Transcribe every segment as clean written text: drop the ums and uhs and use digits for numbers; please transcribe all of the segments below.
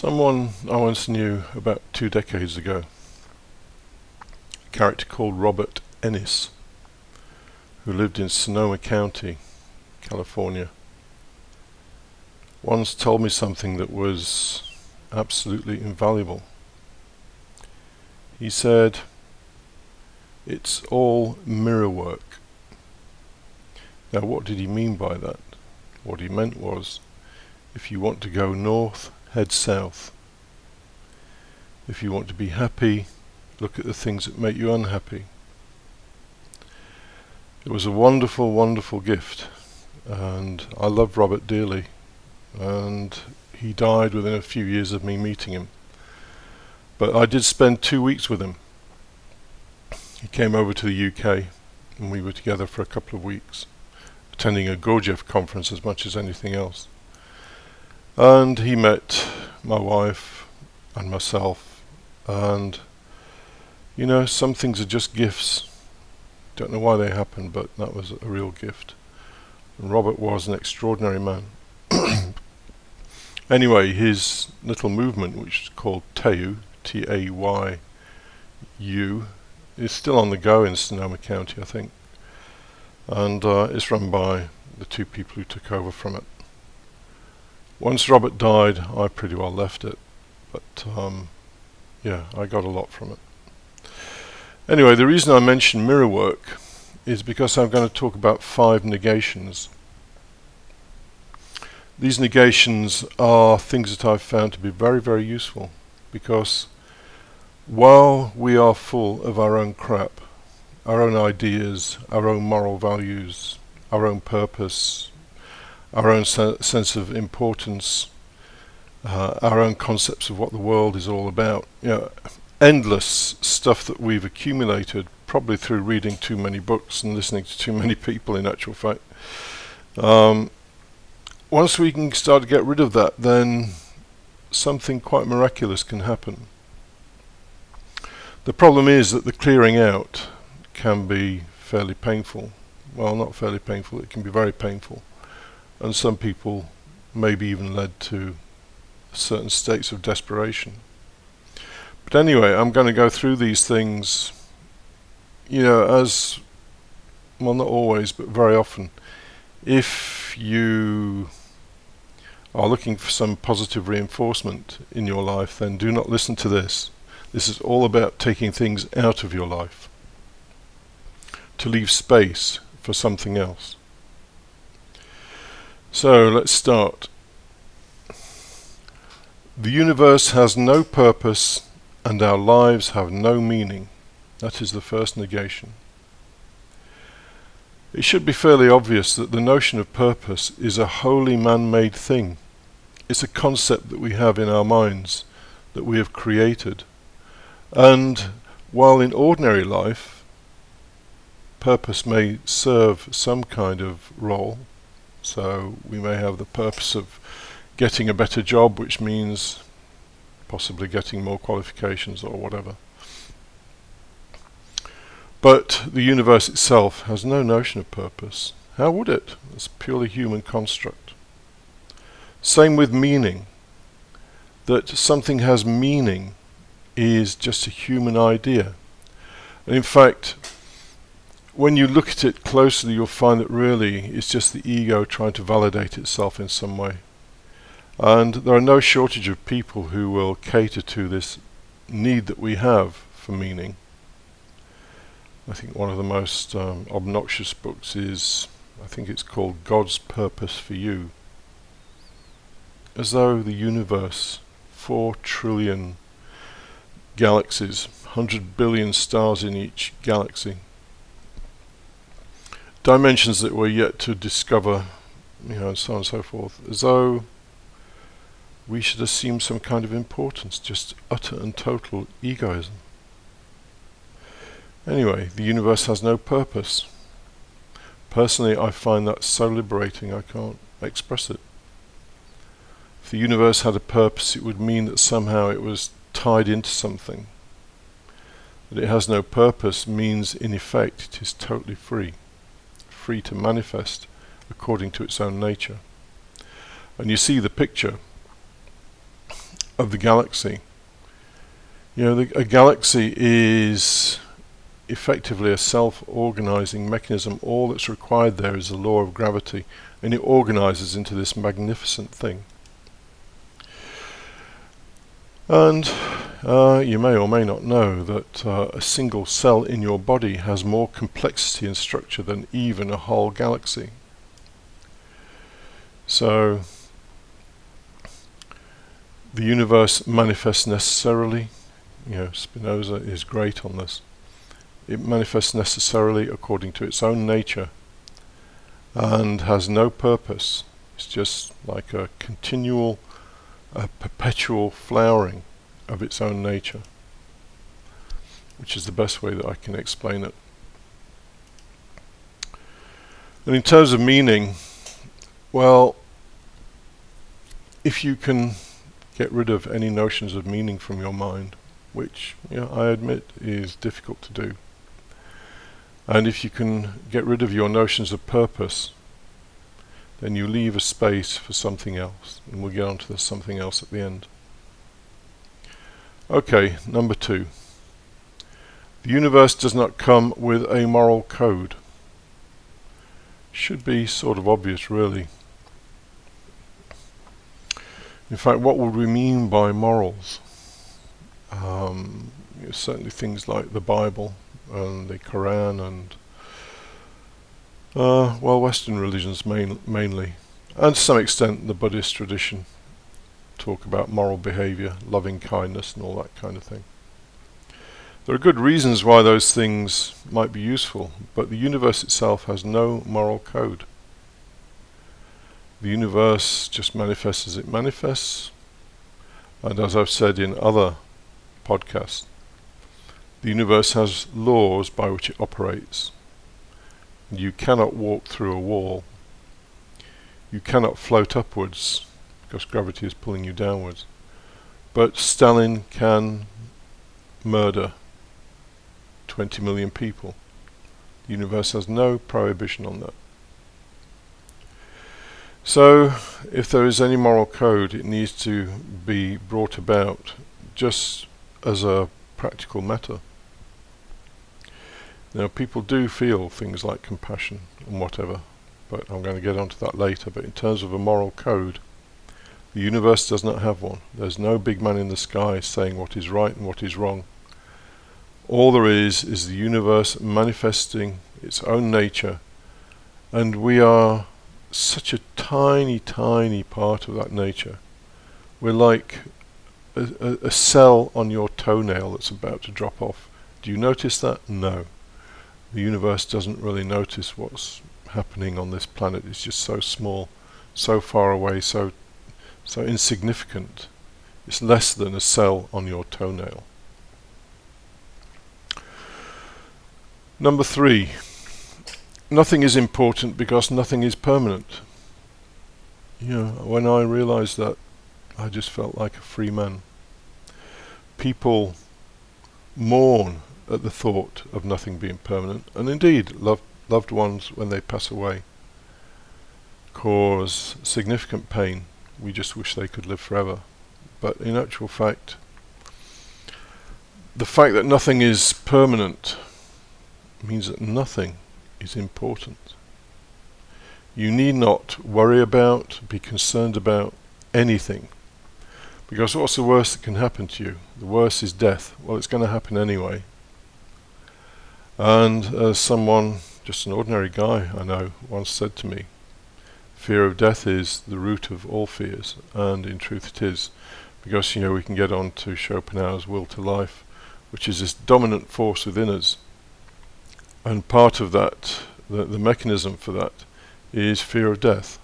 Someone I once knew about 2 decades ago, a character called Robert Ennis, who lived in Sonoma County, California, once told me something that was absolutely invaluable. He said, "It's all mirror work." Now, what did he mean by that? What he meant was, if you want to go north, head south. If you want to be happy, look at the things that make you unhappy. It was a wonderful, wonderful gift, and I loved Robert dearly, and he died within a few years of me meeting him. But I did spend 2 weeks with him. He came over to the UK, and we were together for a couple of weeks, attending a Gurdjieff conference as much as anything else. And he met my wife and myself, and you know, some things are just gifts. Don't know why they happen, but that was a real gift. And Robert was an extraordinary man. Anyway, his little movement, which is called Tayu, Tayu, is still on the go in Sonoma County, I think, and it's run by the two people who took over from it. Once Robert died, I pretty well left it, but yeah, I got a lot from it. Anyway, the reason I mention mirror work is because I'm going to talk about 5 negations. These negations are things that I've found to be very, very useful, because while we are full of our own crap, our own ideas, our own moral values, our own purpose, our own sense of importance, our own concepts of what the world is all about, you know, endless stuff that we've accumulated, probably through reading too many books and listening to too many people, in actual fact. Once we can start to get rid of that, then something quite miraculous can happen. The problem is that the clearing out can be fairly painful. Well, not fairly painful, it can be very painful. And some people may be even led to certain states of desperation. But anyway, I'm going to go through these things, you know, as, well, not always, but very often. If you are looking for some positive reinforcement in your life, then do not listen to this. This is all about taking things out of your life to leave space for something else. So let's start. The universe has no purpose and our lives have no meaning. That is the first negation. It should be fairly obvious that the notion of purpose is a wholly man-made thing. It's a concept that we have in our minds, that we have created. And while in ordinary life, purpose may serve some kind of role, so we may have the purpose of getting a better job, which means possibly getting more qualifications or whatever. But the universe itself has no notion of purpose. How would it? It's a purely human construct. Same with meaning. That something has meaning is just a human idea. And in fact, when you look at it closely, you'll find that really it's just the ego trying to validate itself in some way. And there are no shortage of people who will cater to this need that we have for meaning. I think one of the most obnoxious books is, I think it's called God's Purpose for You. As though the universe, 4 trillion galaxies, 100 billion stars in each galaxy, dimensions that we're yet to discover, you know, and so on and so forth, as though we should assume some kind of importance, just utter and total egoism. Anyway, the universe has no purpose. Personally, I find that so liberating I can't express it. If the universe had a purpose, it would mean that somehow it was tied into something. That it has no purpose means, in effect, it is totally free. Free to manifest according to its own nature. And you see the picture. of the galaxy. A galaxy is effectively a self-organizing mechanism. All that's required there is the law of gravity, and it organizes into this magnificent thing. And you may or may not know that a single cell in your body has more complexity and structure than even a whole galaxy. So the universe manifests necessarily. Spinoza is great on this. It manifests necessarily according to its own nature and has no purpose. It's just like a continual, perpetual flowering of its own nature, which is the best way that I can explain it. And in terms of meaning, well, if you can get rid of any notions of meaning from your mind, which I admit is difficult to do, and if you can get rid of your notions of purpose, then you leave a space for something else, and we'll get on to the something else at the end. Okay, number 2. The universe does not come with a moral code. Should be sort of obvious, really. In fact, what would we mean by morals? Certainly things like the Bible and the Quran and Western religions mainly, and to some extent the Buddhist tradition talk about moral behavior, loving kindness and all that kind of thing. There are good reasons why those things might be useful, but the universe itself has no moral code. The universe just manifests as it manifests, and as I've said in other podcasts, the universe has laws by which it operates. You cannot walk through a wall. You cannot float upwards because gravity is pulling you downwards. But Stalin can murder 20 million people. The universe has no prohibition on that. So, if there is any moral code, it needs to be brought about just as a practical matter. Now, people do feel things like compassion and whatever, but I'm going to get onto that later. But in terms of a moral code, the universe does not have one. There's no big man in the sky saying what is right and what is wrong. All there is the universe manifesting its own nature, and we are such a tiny, tiny part of that nature. We're like a cell on your toenail that's about to drop off. Do you notice that? No. The universe doesn't really notice what's happening on this planet. It's just so small, so far away, so insignificant. It's less than a cell on your toenail. Number 3. Nothing is important because nothing is permanent. When I realized that, I just felt like a free man. People mourn at the thought of nothing being permanent, and indeed loved ones, when they pass away, cause significant pain. We just wish they could live forever. But in actual fact, the fact that nothing is permanent means that nothing is important. You need not worry about, be concerned about anything, because what's the worst that can happen to you? The worst is death. Well, it's going to happen anyway. And as someone, just an ordinary guy I know, once said to me, fear of death is the root of all fears, and in truth it is, because we can get on to Schopenhauer's will to life, which is this dominant force within us, and part of that, the mechanism for that, is fear of death.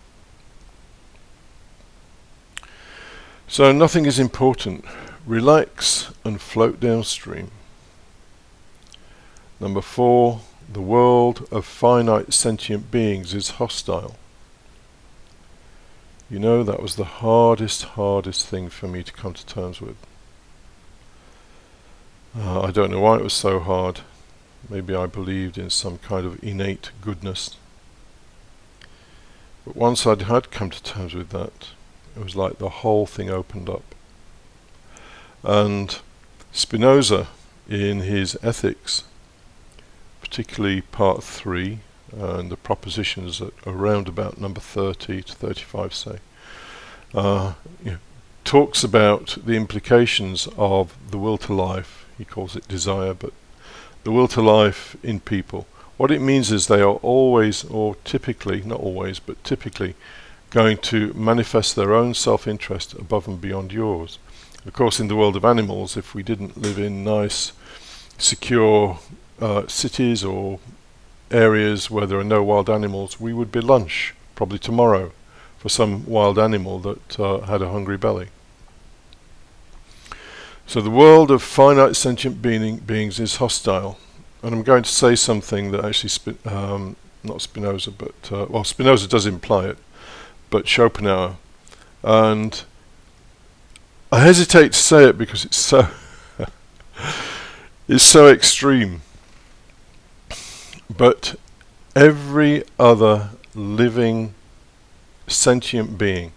So nothing is important. Relax and float downstream. Number 4, the world of finite sentient beings is hostile. That was the hardest thing for me to come to terms with. I don't know why it was so hard. Maybe I believed in some kind of innate goodness. But once I'd had come to terms with that, it was like the whole thing opened up. And Spinoza, in his Ethics, particularly part 3, and the propositions at around about number 30 to 35 say, talks about the implications of the will to life. He calls it desire, but the will to life in people. What it means is they are always, or typically, not always, but typically, going to manifest their own self-interest above and beyond yours. Of course, in the world of animals, if we didn't live in nice, secure cities or areas where there are no wild animals, we would be lunch, probably tomorrow, for some wild animal that had a hungry belly. So the world of finite sentient beings is hostile. And I'm going to say something that actually, not Spinoza, but, well, Spinoza does imply it, but Schopenhauer. And I hesitate to say it because it's so, it's so extreme. But every other living sentient being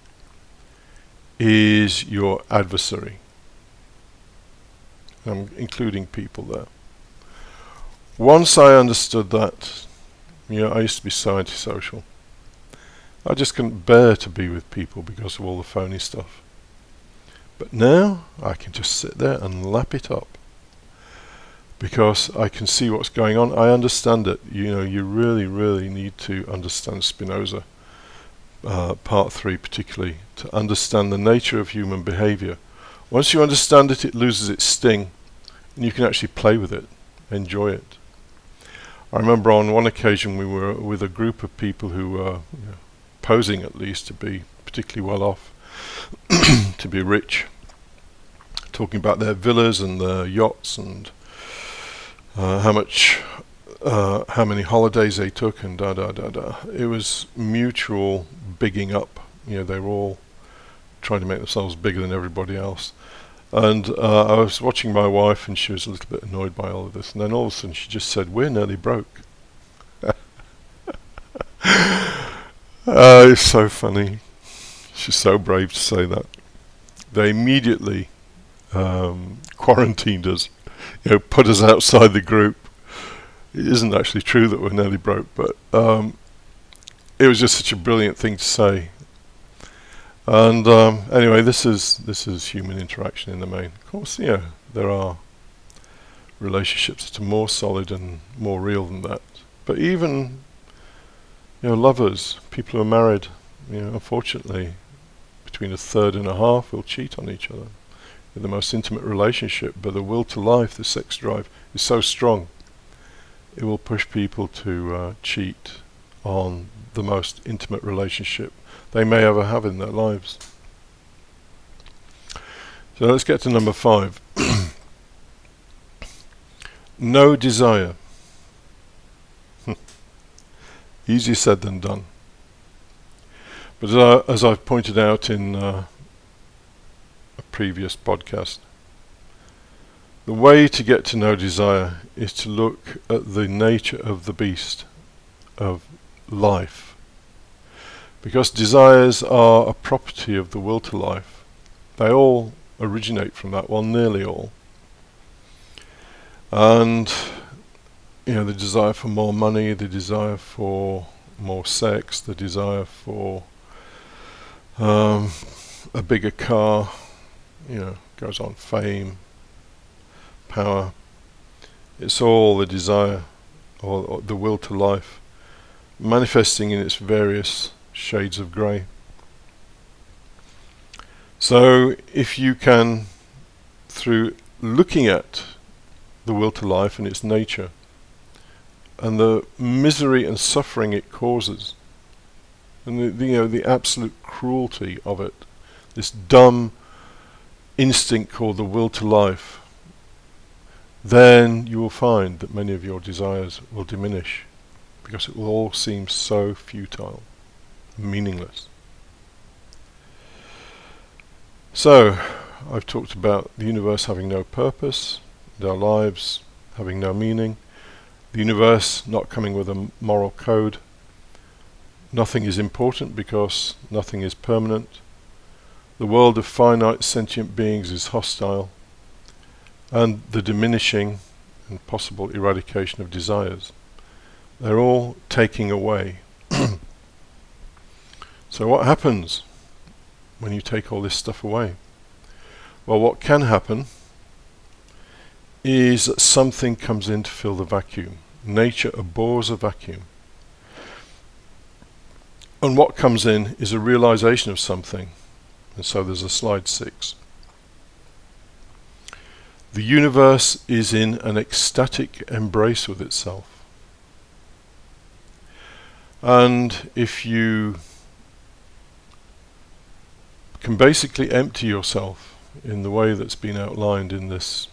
is your adversary. I'm including people there. Once I understood that, I used to be so antisocial. I just couldn't bear to be with people because of all the phony stuff. But now I can just sit there and lap it up because I can see what's going on. I understand it. You really, really need to understand Spinoza, part 3 particularly, to understand the nature of human behavior. Once you understand it, it loses its sting, and you can actually play with it, enjoy it. I remember on one occasion we were with a group of people who were posing at least to be particularly well off, to be rich, talking about their villas and their yachts and how many holidays they took and da. It was mutual bigging up. They were all trying to make themselves bigger than everybody else. And I was watching my wife, and she was a little bit annoyed by all of this. And then all of a sudden, she just said, "We're nearly broke." It's so funny. She's so brave to say that. They immediately quarantined us, put us outside the group. It isn't actually true that we're nearly broke, but it was just such a brilliant thing to say. And anyway, this is human interaction in the main. Of course, there are relationships that are more solid and more real than that. But even lovers, people who are married, unfortunately, between a third and a half will cheat on each other. In the most intimate relationship, but the will to life, the sex drive, is so strong. It will push people to cheat on the most intimate relationship they may ever have in their lives. So let's get to number 5. No desire. Easier said than done. But as I've pointed out in a previous podcast, the way to get to no desire is to look at the nature of the beast, of life. Because desires are a property of the will to life. They all originate from that, well, nearly all. And, the desire for more money, the desire for more sex, the desire for a bigger car, goes on, fame, power. It's all the desire, or the will to life, manifesting in its various shades of grey. So if you can, through looking at the will to life and its nature and the misery and suffering it causes, and the absolute cruelty of it, this dumb instinct called the will to life, then you will find that many of your desires will diminish, because it will all seem so futile, meaningless. So, I've talked about the universe having no purpose, and our lives having no meaning, the universe not coming with a moral code, nothing is important because nothing is permanent, the world of finite sentient beings is hostile, and the diminishing and possible eradication of desires. They're all taking away. So what happens when you take all this stuff away? Well, what can happen is that something comes in to fill the vacuum. Nature abhors a vacuum. And what comes in is a realization of something. And so there's a slide 6. The universe is in an ecstatic embrace with itself. And if you can basically empty yourself in the way that's been outlined in this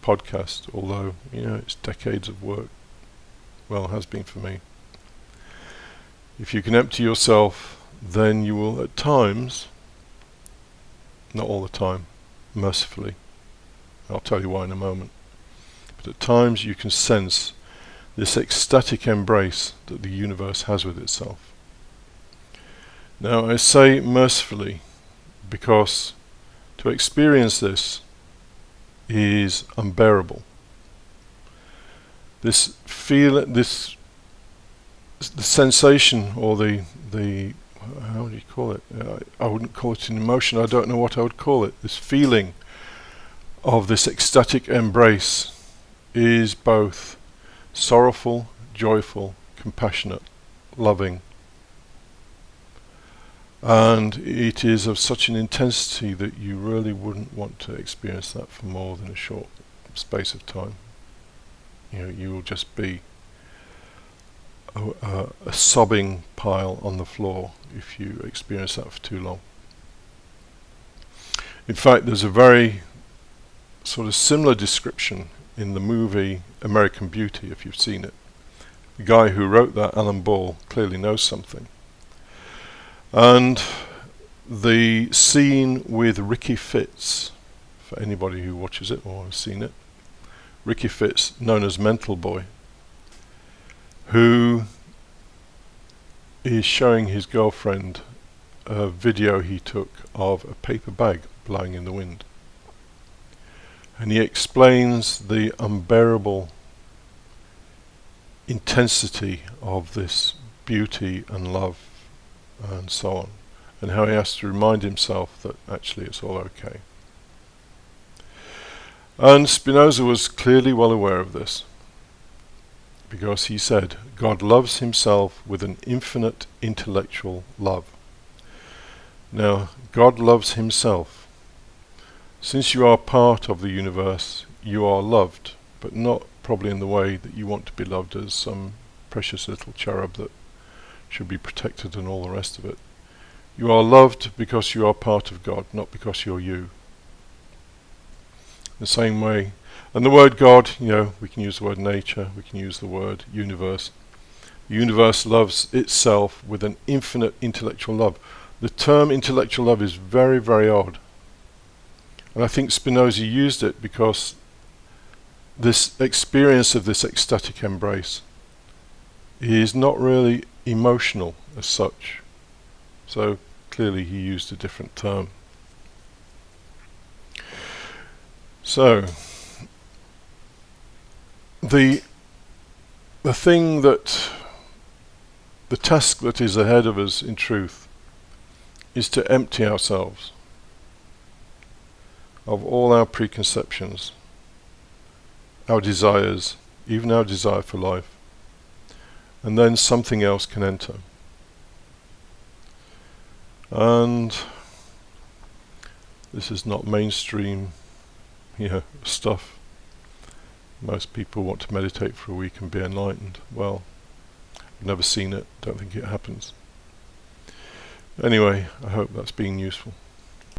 podcast, although, it's decades of work, well, it has been for me. If you can empty yourself, then you will at times, not all the time, mercifully, I'll tell you why in a moment, but at times you can sense this ecstatic embrace that the universe has with itself. Now I say mercifully because to experience this is unbearable. The sensation, or the how do you call it? I wouldn't call it an emotion. I don't know what I would call it. This feeling of this ecstatic embrace is both sorrowful, joyful, compassionate, loving. And it is of such an intensity that you really wouldn't want to experience that for more than a short space of time. You will just be a sobbing pile on the floor if you experience that for too long. In fact, there's a very sort of similar description in the movie American Beauty, if you've seen it. The guy who wrote that, Alan Ball, clearly knows something. And the scene with Ricky Fitz, for anybody who watches it or has seen it, Ricky Fitz, known as Mental Boy, who is showing his girlfriend a video he took of a paper bag blowing in the wind. And he explains the unbearable intensity of this beauty and love and so on, and how he has to remind himself that actually it's all okay. And Spinoza was clearly well aware of this, because he said, God loves himself with an infinite intellectual love. Now, God loves himself. Since you are part of the universe, you are loved, but not probably in the way that you want to be loved as some precious little cherub that should be protected and all the rest of it. You are loved because you are part of God, not because you're you. The same way, and the word God, we can use the word nature, we can use the word universe. The universe loves itself with an infinite intellectual love. The term intellectual love is very, very odd. And I think Spinoza used it because this experience of this ecstatic embrace is not really emotional as such. So clearly he used a different term. So the task that is ahead of us in truth is to empty ourselves of all our preconceptions, our desires, even our desire for life, and then something else can enter. And this is not mainstream stuff. Most people want to meditate for a week and be enlightened. Well, I've never seen it, don't think it happens. Anyway, I hope that's been useful.